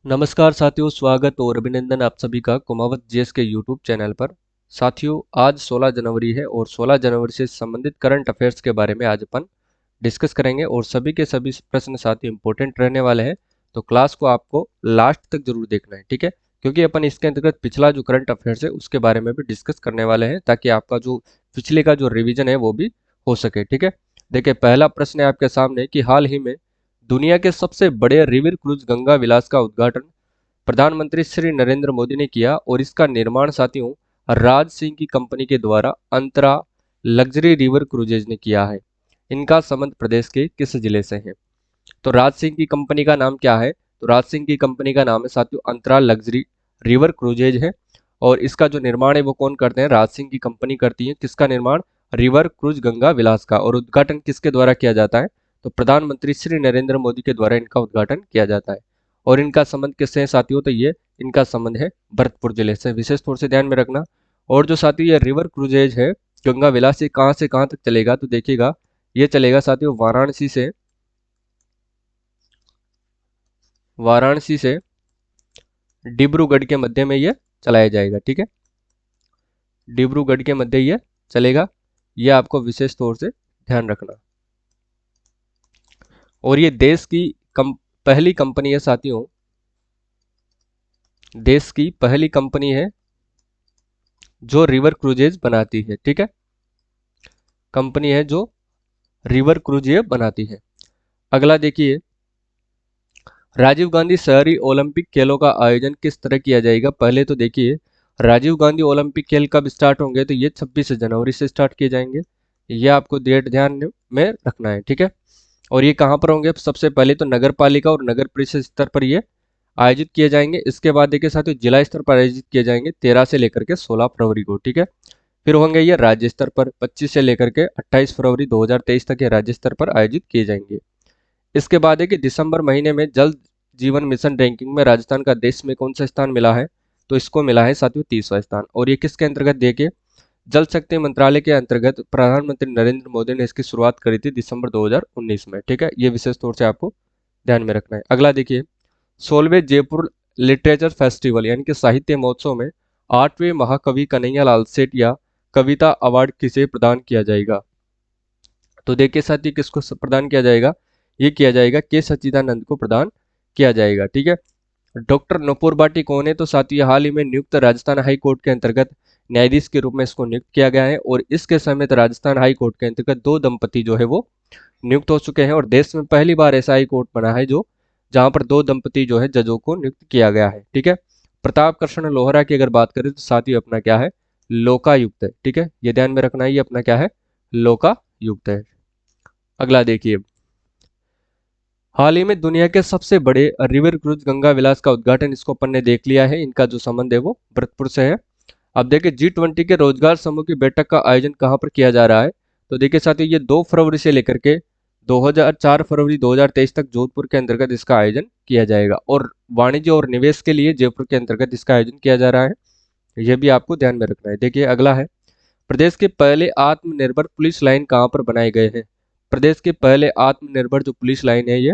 नमस्कार साथियों, स्वागत और अभिनंदन आप सभी का कुमावत जीएस के यूट्यूब चैनल पर। साथियों, आज 16 जनवरी है और 16 जनवरी से संबंधित करंट अफेयर्स के बारे में आज अपन डिस्कस करेंगे और सभी के सभी प्रश्न साथियों इंपॉर्टेंट रहने वाले हैं। तो क्लास को आपको लास्ट तक जरूर देखना है, ठीक है, क्योंकि अपन इसके अंतर्गत पिछला जो करंट अफेयर्स है उसके बारे में भी डिस्कस करने वाले हैं, ताकि आपका जो पिछले का जो रिविजन है वो भी हो सके। ठीक है, देखिए पहला प्रश्न है आपके सामने कि हाल ही में दुनिया के सबसे बड़े रिवर क्रूज गंगा विलास का उद्घाटन प्रधानमंत्री श्री नरेंद्र मोदी ने किया और इसका निर्माण साथियों राज सिंह की कंपनी के द्वारा अंतरा लग्जरी रिवर क्रूजेज ने किया है। इनका संबंध प्रदेश के किस जिले से है? तो राज सिंह की कंपनी का नाम क्या है? तो राज सिंह की कंपनी का नाम है साथियों अंतरा लग्जरी रिवर क्रूजेज है। और इसका जो निर्माण है वो कौन करते हैं? राज सिंह की कंपनी करती है। किसका निर्माण? रिवर क्रूज गंगा विलास का। और उद्घाटन किसके द्वारा किया जाता है? तो प्रधानमंत्री श्री नरेंद्र मोदी के द्वारा इनका उद्घाटन किया जाता है। और इनका संबंध किससे है साथियों? तो ये इनका संबंध है भरतपुर जिले से, विशेष तौर से ध्यान में रखना। और जो साथियों ये रिवर क्रूजेज है गंगा विलास, ये कहाँ से कहाँ तक चलेगा? तो देखिएगा ये चलेगा साथियों वाराणसी से डिब्रूगढ़ के मध्य में ये चलाया जाएगा। ठीक है, डिब्रूगढ़ के मध्य ये चलेगा, ये आपको विशेष तौर से ध्यान रखना। और ये देश की पहली कंपनी है साथियों, देश की पहली कंपनी है जो रिवर क्रूजेज बनाती है। ठीक है, कंपनी है जो रिवर क्रूजेज बनाती है। अगला देखिए, राजीव गांधी शहरी ओलंपिक खेलों का आयोजन किस तरह किया जाएगा? पहले तो देखिए, राजीव गांधी ओलंपिक खेल कब स्टार्ट होंगे? तो ये 26 जनवरी से स्टार्ट किए जाएंगे। ये आपको डेट ध्यान में रखना है। ठीक है, और ये कहाँ पर होंगे? सबसे पहले तो नगर पालिका और नगर परिषद स्तर पर ये आयोजित किए जाएंगे। इसके बाद देखिए साथियों जिला स्तर पर आयोजित किए जाएंगे 13 से लेकर के 16 फरवरी को। ठीक है, फिर होंगे ये राज्य स्तर पर 25 से लेकर के 28 फरवरी 2023 तक ये राज्य स्तर पर आयोजित किए जाएंगे। इसके बाद है कि दिसंबर महीने में जल जीवन मिशन रैंकिंग में राजस्थान का देश में कौन सा स्थान मिला है? तो इसको मिला है साथियों 30वां स्थान। और ये किसके अंतर्गत? देखिए जल शक्ति मंत्रालय के अंतर्गत प्रधानमंत्री नरेंद्र मोदी ने इसकी शुरुआत करी थी दिसंबर 2019 में। ठीक है, ये विशेष तौर से आपको ध्यान में रखना है। अगला देखिए, 16वें जयपुर लिटरेचर फेस्टिवल यानी कि साहित्य महोत्सव में 8वें महाकवि कन्हैयालाल सेठिया कविता अवार्ड किसे प्रदान किया जाएगा? तो देखिए साथी किसको प्रदान किया जाएगा? ये किया जाएगा के सच्चिदानंद को प्रदान किया जाएगा। ठीक है, डॉक्टर नुपुर भाटी कौन है? तो साथी हाल ही में नियुक्त राजस्थान हाई कोर्ट के अंतर्गत न्यायाधीश के रूप में इसको नियुक्त किया गया है। और इसके समेत राजस्थान हाई कोर्ट के अंतर्गत 2 दंपति जो है वो नियुक्त हो चुके हैं। और देश में पहली बार ऐसा हाई कोर्ट बना है जो जहां पर 2 दंपति जो है जजों को नियुक्त किया गया है। ठीक है, प्रताप कृष्ण लोहरा की अगर बात करें तो साथी अपना क्या है? लोकायुक्त है। ठीक है, ये ध्यान में रखना है, ये अपना क्या है? लोकायुक्त है। अगला देखिए, हाल ही में दुनिया के सबसे बड़े रिवर क्रूज गंगा विलास का उद्घाटन इसको अपन ने देख लिया है। इनका जो संबंध है वो भरतपुर से है। अब देखिए G20 के रोजगार समूह की बैठक का आयोजन कहाँ पर किया जा रहा है? तो देखिए साथियों ये 2 फरवरी से लेकर के 4 फरवरी 2023 तक जोधपुर के अंतर्गत इसका आयोजन किया जाएगा। और वाणिज्य और निवेश के लिए जयपुर के अंतर्गत इसका आयोजन किया जा रहा है। यह भी आपको ध्यान में रखना है। देखिए अगला है, प्रदेश के पहले आत्मनिर्भर पुलिस लाइन कहाँ पर बनाए गए हैं? प्रदेश के पहले आत्मनिर्भर जो पुलिस लाइन है ये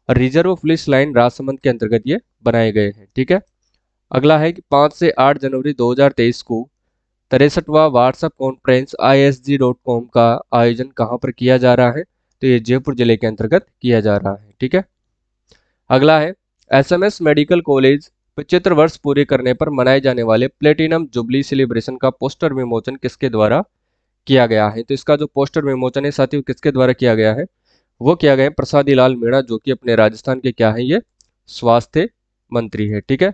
रिजर्व पुलिस लाइन राजसमंद के अंतर्गत ये बनाए गए हैं। ठीक है, अगला है कि 5 से 8 जनवरी 2023 को 63वां व्हाट्सएप कॉन्फ्रेंस ISG.com का आयोजन कहाँ पर किया जा रहा है? तो ये जयपुर जिले के अंतर्गत किया जा रहा है। ठीक है, अगला है, SMS मेडिकल कॉलेज 75 वर्ष पूरे करने पर मनाए जाने वाले प्लेटिनम जुबली सेलिब्रेशन का पोस्टर विमोचन किसके द्वारा किया गया है? तो इसका जो पोस्टर विमोचन है साथियों किसके द्वारा किया गया है? वो किया गया है प्रसादी लाल मीणा, जो कि अपने राजस्थान के क्या है? ये स्वास्थ्य मंत्री है। ठीक है,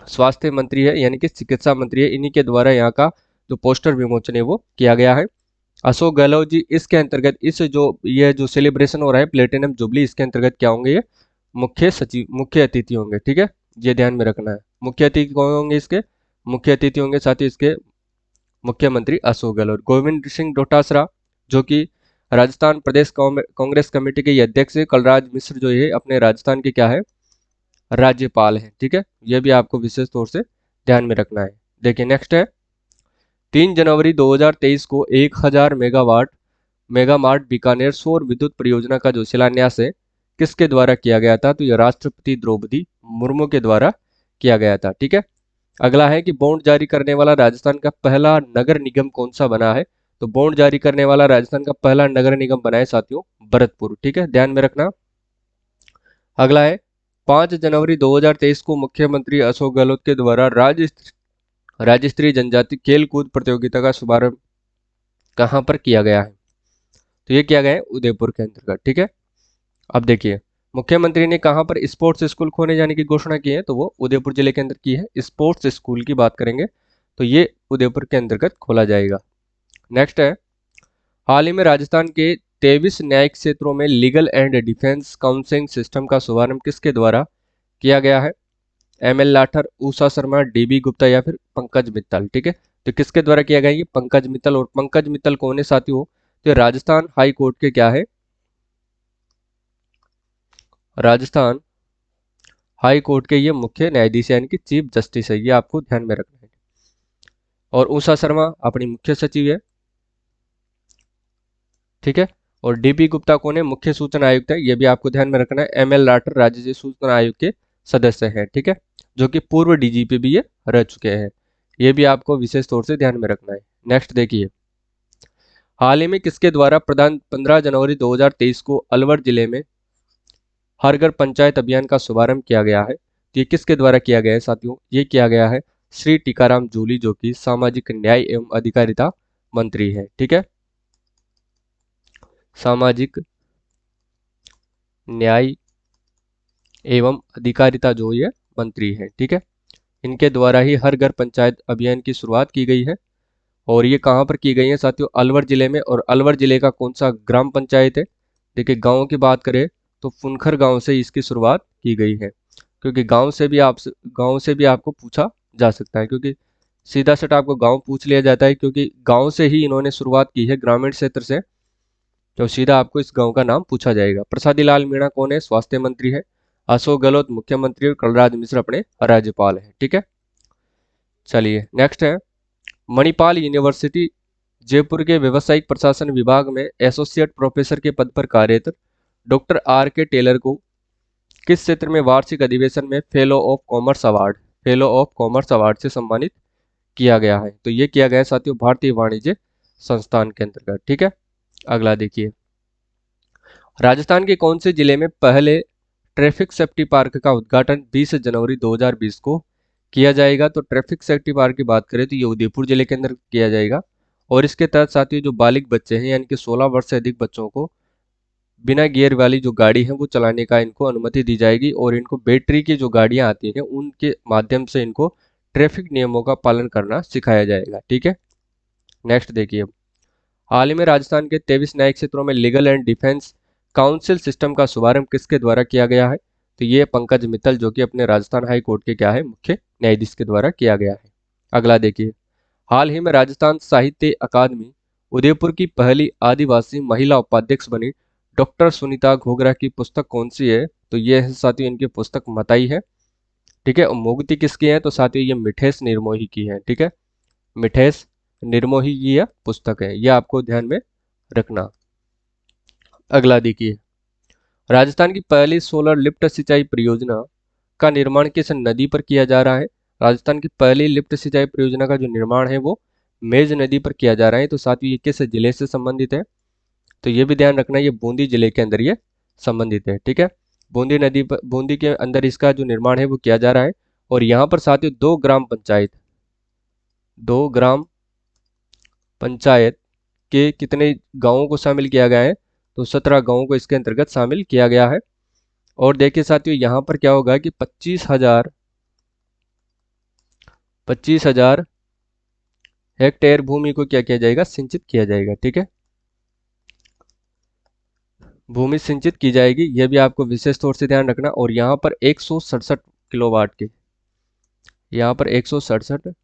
स्वास्थ्य मंत्री है यानी कि चिकित्सा मंत्री है। इन्हीं के द्वारा यहाँ का जो पोस्टर विमोचन है वो किया गया है। अशोक गहलोत जी इसके अंतर्गत इस जो ये जो सेलिब्रेशन हो रहा है प्लेटिनम जुबली, इसके अंतर्गत क्या होंगे? ये मुख्य सचिव, मुख्य अतिथि होंगे। ठीक है, ये ध्यान में रखना है। मुख्य अतिथि कौन होंगे? इसके मुख्य अतिथि होंगे साथ ही इसके मुख्यमंत्री अशोक गहलोत। गोविंद सिंह डोटासरा जो कि राजस्थान प्रदेश कांग्रेस कमेटी के अध्यक्ष है। कलराज मिश्र जो है अपने राजस्थान के क्या है? राज्यपाल है। ठीक है, यह भी आपको विशेष तौर से ध्यान में रखना है। देखिए नेक्स्ट है, 3 जनवरी 2023 को 1000 मेगावाट मेगामार्ट बीकानेर सौर विद्युत परियोजना का जो शिलान्यास है किसके द्वारा किया गया था? तो ये राष्ट्रपति द्रौपदी मुर्मू के द्वारा किया गया था। ठीक है। अगला है कि बॉन्ड जारी करने वाला राजस्थान का पहला नगर निगम कौन सा बना है? तो बॉन्ड जारी करने वाला राजस्थान का पहला नगर निगम बना है साथियों भरतपुर। ठीक है, ध्यान में रखना। अगला है 5 जनवरी 2023 को मुख्यमंत्री अशोक गहलोत के द्वारा राज्य स्तरीय जनजाति खेल कूद प्रतियोगिता का शुभारंभ कहां पर किया गया है? तो ये किया गया है उदयपुर के अंतर्गत। ठीक है। अब देखिए मुख्यमंत्री ने कहां पर स्पोर्ट्स स्कूल खोले जाने की घोषणा की है? तो वो उदयपुर जिले के अंदर की है। स्पोर्ट्स स्कूल की बात करेंगे तो ये उदयपुर के अंतर्गत खोला जाएगा। नेक्स्ट है, हाल ही में राजस्थान के 23 न्यायिक क्षेत्रों में legal and defence counselling system का शुभारंभ किसके द्वारा किया गया है? एमएल लाठर, उषा शर्मा, डीबी गुप्ता या फिर पंकज मित्तल। ठीक है, तो किसके द्वारा किया गया? ये पंकज मित्तल। और पंकज मित्तल कौन है साथियों? तो राजस्थान हाई कोर्ट के क्या है? राजस्थान हाई कोर्ट के ये मुख्य न्यायाधीश यानी कि चीफ जस्टिस है, ये आपको ध्यान में रखना है। और उषा शर्मा अपनी मुख्य सचिव है। ठीक है। और डीबी गुप्ता कौन है? मुख्य सूचना आयुक्त है, ये भी आपको ध्यान में रखना है। एमएल लाठर राज्य सूचना आयोग के सदस्य हैं। ठीक है, जो कि पूर्व डीजीपी भी ये रह चुके हैं, ये भी आपको विशेष तौर से ध्यान में रखना है। नेक्स्ट देखिए, हाल ही में किसके द्वारा प्रधान 15 जनवरी 2023 को अलवर जिले में हर घर पंचायत अभियान का शुभारंभ किया गया है? तो ये किसके द्वारा किया गया है साथियों? ये किया गया है श्री टीकाराम जूली, जो कि सामाजिक न्याय एवं अधिकारिता मंत्री है। ठीक है, सामाजिक न्याय एवं अधिकारिता जो ये मंत्री है। ठीक है, इनके द्वारा ही हर घर पंचायत अभियान की शुरुआत की गई है। और ये कहाँ पर की गई है साथियों? अलवर जिले में। और अलवर जिले का कौन सा ग्राम पंचायत है? देखिए गांव की बात करें तो फुनखर गांव से इसकी शुरुआत की गई है, क्योंकि गांव से भी आपको पूछा जा सकता है, क्योंकि सीधा सट आपको गांव पूछ लिया जाता है, क्योंकि गांव से ही इन्होंने शुरुआत की है, ग्रामीण क्षेत्र से, तो सीधा आपको इस गांव का नाम पूछा जाएगा। प्रसादी लाल मीणा कौन है? स्वास्थ्य मंत्री है। अशोक गहलोत मुख्यमंत्री और कलराज मिश्र अपने राज्यपाल है। ठीक है, चलिए नेक्स्ट है, मणिपाल यूनिवर्सिटी जयपुर के व्यावसायिक प्रशासन विभाग में एसोसिएट प्रोफेसर के पद पर कार्यरत डॉक्टर आर के टेलर को किस क्षेत्र में वार्षिक अधिवेशन में फेलो ऑफ कॉमर्स अवार्ड से सम्मानित किया गया है? तो ये किया गया है साथियों भारतीय वाणिज्य संस्थान के अंतर्गत। ठीक है, अगला देखिए, राजस्थान के कौन से जिले में पहले ट्रैफिक सेफ्टी पार्क का उद्घाटन 20 जनवरी 2020 को किया जाएगा? तो ट्रैफिक सेफ्टी पार्क की बात करें तो ये उदयपुर जिले के अंदर किया जाएगा। और इसके तहत साथियों जो बालिग बच्चे हैं यानी कि 16 वर्ष से अधिक बच्चों को बिना गियर वाली जो गाड़ी है वो चलाने का इनको अनुमति दी जाएगी। और इनको बैटरी की जो गाड़ियां आती हैं उनके माध्यम से इनको ट्रैफिक नियमों का पालन करना सिखाया जाएगा। ठीक है, नेक्स्ट देखिए, हाल ही में राजस्थान के 23 न्यायिक क्षेत्रों में legal and defence council system का शुभारंभ किसके द्वारा किया गया है? तो ये पंकज मित्तल, जो कि अपने राजस्थान हाई कोर्ट के क्या है मुख्य न्यायाधीश के द्वारा किया गया है। अगला देखिए, हाल ही में राजस्थान साहित्य अकादमी उदयपुर की पहली आदिवासी महिला उपाध्यक्ष बनी डॉक्टर सुनीता घोगरा की पुस्तक कौन सी है? तो ये है साथियों इनकी पुस्तक मताई है। ठीक है, और मोगती किसकी है? तो साथियों ये मिठेश निर्मोही की है। ठीक है, मिठेश निर्मोही की यह पुस्तक है, यह आपको ध्यान में रखना। अगला देखिए, राजस्थान की पहली सोलर लिफ्ट सिंचाई परियोजना का निर्माण किस नदी पर किया जा रहा है? राजस्थान की पहली लिफ्ट सिंचाई परियोजना का जो निर्माण है वो मेज नदी पर किया जा रहा है। तो साथियों ये किस जिले से संबंधित है? तो ये भी ध्यान रखना, ये बूंदी जिले के अंदर ये संबंधित है। ठीक है, बूंदी नदी पर, बूंदी के अंदर इसका जो निर्माण है वो किया जा रहा है। और यहाँ पर साथियों दो ग्राम पंचायत के कितने गांवों को शामिल किया गया है? तो 17 गांवों को इसके अंतर्गत शामिल किया गया है। और देखिए साथियों यहाँ पर क्या होगा कि 25,000 हेक्टेयर भूमि को क्या किया जाएगा? सिंचित किया जाएगा। ठीक है, भूमि सिंचित की जाएगी, यह भी आपको विशेष तौर से ध्यान रखना। और यहाँ पर 167 किलोवाट के, यहाँ पर 167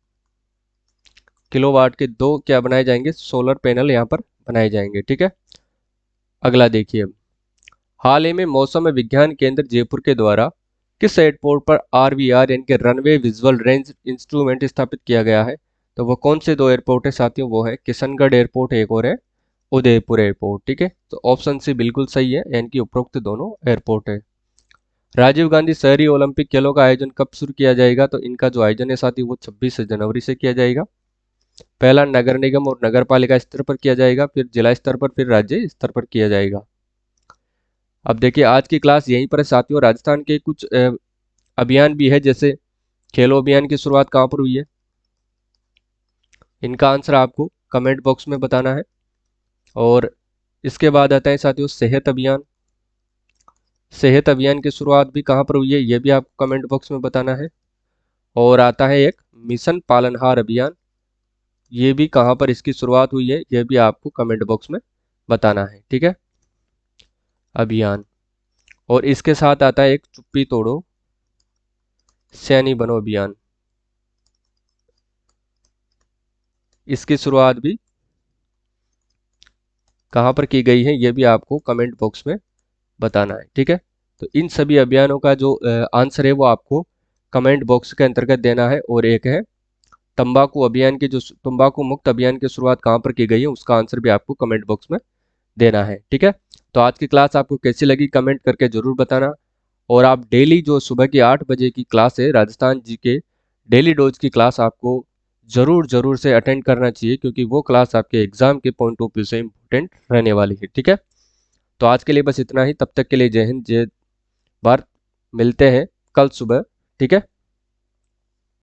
किलोवाट के दो क्या बनाए जाएंगे? सोलर पैनल यहाँ पर बनाए जाएंगे। ठीक है, अगला देखिए, हाल ही में मौसम विज्ञान केंद्र जयपुर के द्वारा किस एयरपोर्ट पर आरवीआर यानी कि रनवे विजुअल रेंज इंस्ट्रूमेंट स्थापित किया गया है? तो वो कौन से दो एयरपोर्ट है साथियों? वो है किशनगढ़ एयरपोर्ट, एक और है उदयपुर एयरपोर्ट। ठीक है, तो ऑप्शन सी बिल्कुल सही है, यानी कि उपरोक्त दोनों एयरपोर्ट है। राजीव गांधी शहरी ओलंपिक खेलों का आयोजन कब शुरू किया जाएगा? तो इनका जो आयोजन है साथी वो 26 जनवरी से किया जाएगा। पहला नगर निगम और नगर पालिका स्तर पर किया जाएगा, फिर जिला स्तर पर, फिर राज्य स्तर पर किया जाएगा। अब देखिए आज की क्लास यहीं पर है साथियों। राजस्थान के कुछ अभियान भी है, जैसे खेलो अभियान की शुरुआत कहाँ पर हुई है, इनका आंसर आपको कमेंट बॉक्स में बताना है। और इसके बाद आता है साथियों सेहत अभियान। सेहत अभियान की शुरुआत भी कहाँ पर हुई है, ये भी आपको कमेंट बॉक्स में बताना है। और आता है एक मिशन पालनहार अभियान, ये भी कहाँ पर इसकी शुरुआत हुई है, ये भी आपको कमेंट बॉक्स में बताना है। ठीक है, अभियान। और इसके साथ आता है एक चुप्पी तोड़ो सैनी बनो अभियान, इसकी शुरुआत भी कहाँ पर की गई है, ये भी आपको कमेंट बॉक्स में बताना है। ठीक है, तो इन सभी अभियानों का जो आंसर है वो आपको कमेंट बॉक्स के अंतर्गत देना है। और एक है तंबाकू अभियान की, जो तंबाकू मुक्त अभियान की शुरुआत कहाँ पर की गई है, उसका आंसर भी आपको कमेंट बॉक्स में देना है। ठीक है, तो आज की क्लास आपको कैसी लगी कमेंट करके जरूर बताना। और आप डेली जो सुबह की 8 बजे की क्लास है राजस्थान जी के डेली डोज की क्लास आपको जरूर जरूर से अटेंड करना चाहिए, क्योंकि वो क्लास आपके एग्जाम के पॉइंट ऑफ व्यू से इम्पोर्टेंट रहने वाली है। ठीक है, तो आज के लिए बस इतना ही। तब तक के लिए जय हिंद, जय भारत। मिलते हैं कल सुबह। ठीक है।